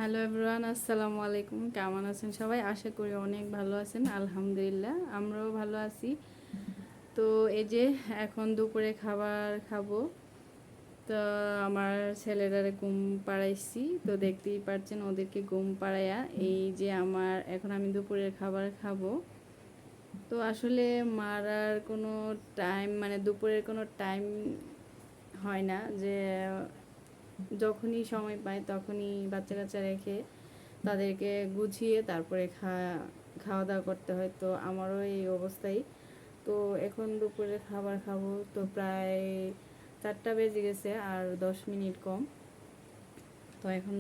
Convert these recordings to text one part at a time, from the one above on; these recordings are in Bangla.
হ্যালো এভরিওয়ান, আসসালামু আলাইকুম। কেমন আছেন সবাই? আশা করি অনেক ভালো আছেন। আলহামদুলিল্লাহ আমরাও ভালো আছি। তো এই যে এখন দুপুরে খাবার খাবো। তো আমার ছেলেরারে ঘুম পাড়াইছি, তো দেখতেই পাচ্ছেন ওদেরকে ঘুম পাড়াইয়া এই যে এখন আমি দুপুরের খাবার খাবো। তো আসলে মারার কোনো টাইম মানে দুপুরের কোনো টাইম হয় না, যে যখনই সময় পায় তখনই বাচ্চা কাচ্চা রেখে তাদেরকে গুছিয়ে তারপরে খাওয়া দাওয়া করতে হয়। তো আমারও এই অবস্থাই। তো এখন দুপুরে খাবার খাবো, তো প্রায় 4টা বেজে গেছে আর 10 মিনিট কম। তো এখন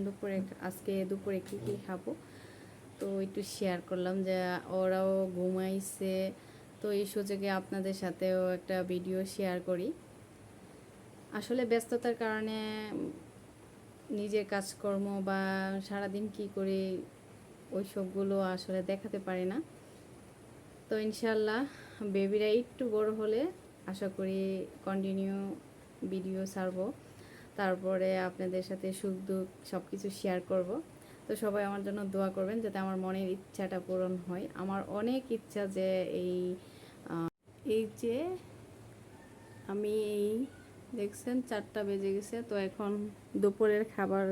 আজকে দুপুরে কী কী খাবো তো একটু শেয়ার করলাম, যে ওরাও ঘুমাইছে। তো এই সুযোগে আপনাদের সাথেও একটা ভিডিও শেয়ার করি। আসলে ব্যস্ততার কারণে নিজের কাজকর্ম বা সারাদিন কি করি ওই সবগুলো আসলে দেখাতে পারি না। তো ইনশাল্লাহ বেবিরা একটু বড় হলে আশা করি কন্টিনিউ ভিডিও ছাড়বো, তারপরে আপনাদের সাথে সুখ দুঃখ সব কিছু শেয়ার করব। তো সবাই আমার জন্য দোয়া করবেন যাতে আমার মনের ইচ্ছাটা পূরণ হয়। আমার অনেক ইচ্ছা যে এই যে আমি দেখছেন 4টা বেজে গেছে, তো এখন দুপুরের খাবার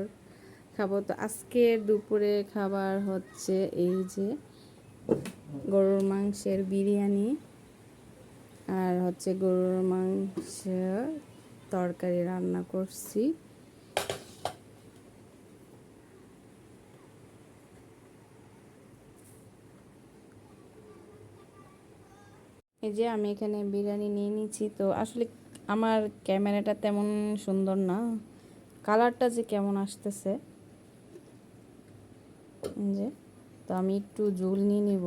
খাবো। তো আজকের দুপুরের খাবার হচ্ছে এই যে গরুর মাংসের বিরিয়ানি, আর হচ্ছে গরুর মাংসের তরকারি রান্না করছি। এই যে আমি এখানে বিরিয়ানি নিয়ে নিচ্ছি। তো আসলে আমার ক্যামেরাটা তেমন সুন্দর না, কালারটা যে কেমন আসতেছে। যে তো আমি একটু ঝোল নিয়ে নিব,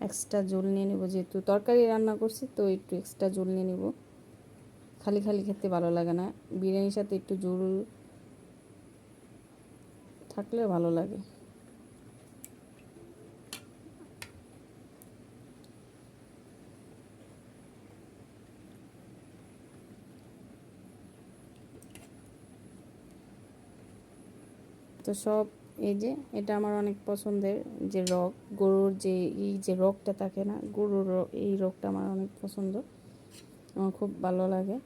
এক্সট্রা ঝোল নিয়ে নিব, যেহেতু তরকারি রান্না করছি তো একটু এক্সট্রা ঝোল নিয়ে নিব। খালি খালি খেতে ভালো লাগে না, বিরিয়ানির সাথে একটু ঝোল থাকলে ভালো লাগে। তো সব এই যে এটা আমার অনেক পছন্দের, যে রক গরুর যে এই যে রকটা থাকে না, গরুর এই রকটা আমার অনেক পছন্দ, আমার খুব ভালো লাগে।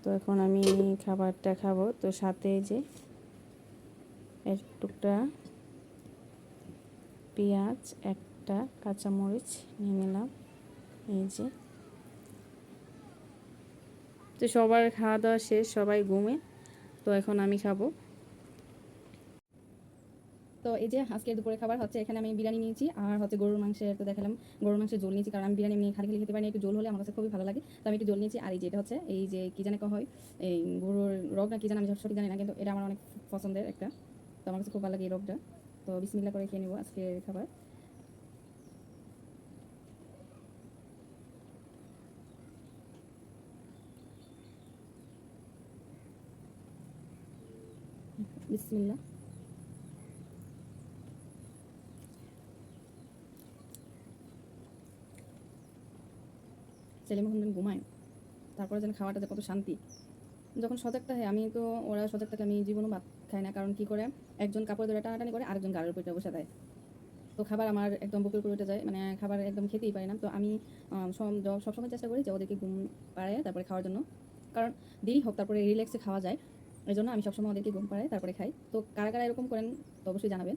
তো এখন আমি খাবারটা খাবো। তো সাথে যে এক টুকরা পেঁয়াজ, একটা কাঁচামরিচ নিয়ে নিলাম। এই যে তো সবার খাওয়া দাওয়া শেষ, সবাই ঘুমে। তো এখন আমি খাবো। তো এই যে আজকের দুপুরে খাবার হচ্ছে, এখানে আমি বিরিয়ানি নিয়েছি আর হচ্ছে গরুর মাংসের, তো দেখালাম গরুর মাংসের ঝোল নিয়েছি, কারণ আমি বিরিয়ানি এমনি খালি খালি খেতে পারি না, একটু ঝোল হলে আমার কাছে খুবই ভালো লাগে। তো আমি একটু ঝোল নিয়েছি। আর এই যে এটা হচ্ছে এই যে কি জানে হয়, এই গরুর রগ না কি জানে, আমি সঠিক জানি না, কিন্তু এটা আমার অনেক পছন্দের একটা। তো আমার কাছে খুব ভালো লাগে এই রগটা। তো বিসমিল্লাহ করে খেয়ে নেবো আজকের খাবার। বিসমিল্লাহ। ছেলে যখন ঘুমায় তারপরে যেন খাওয়াটা যে কত শান্তি। যখন সজাগ থাকে, আমি তো ওরা সজাগ থাকে, আমি জীবনও ভাত খাই না, কারণ কি করে একজন কাপড় ধরে টানাটানি করে, আরেকজন গাড়ির উপরে বসে দেয়। তো খাবার আমার একদম বুকের উপরে উঠে যায়, মানে খাবার একদম খেতেই পারি না। তো আমি সবসময় চেষ্টা করি যে ওদেরকে ঘুম পাড়ায় তারপরে খাওয়ার জন্য, কারণ দেরি হোক তারপরে রিল্যাক্সে খাওয়া যায়। এই জন্য আমি সবসময় ওদেরকে ঘুম পাড়ায় তারপরে খাই। তো কারা কারা এরকম করেন তো অবশ্যই জানাবেন।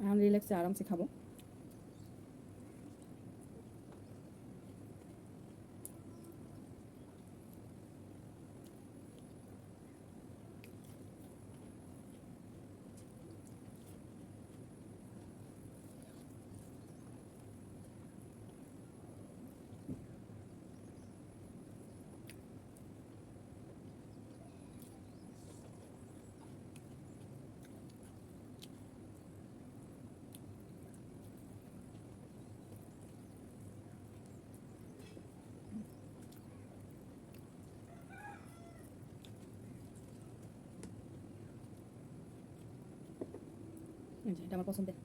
এখন রিল্যাক্সে আরামসে খাবো। এটা আমার পছন্দের।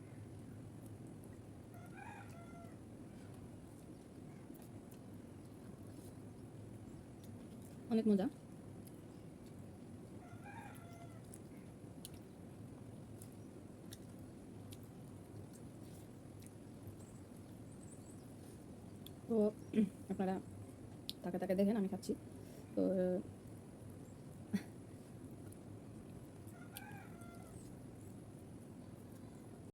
অনেক মজা। তো আপনারা তাকে তাকে দেখেন আমি খাচ্ছি। তো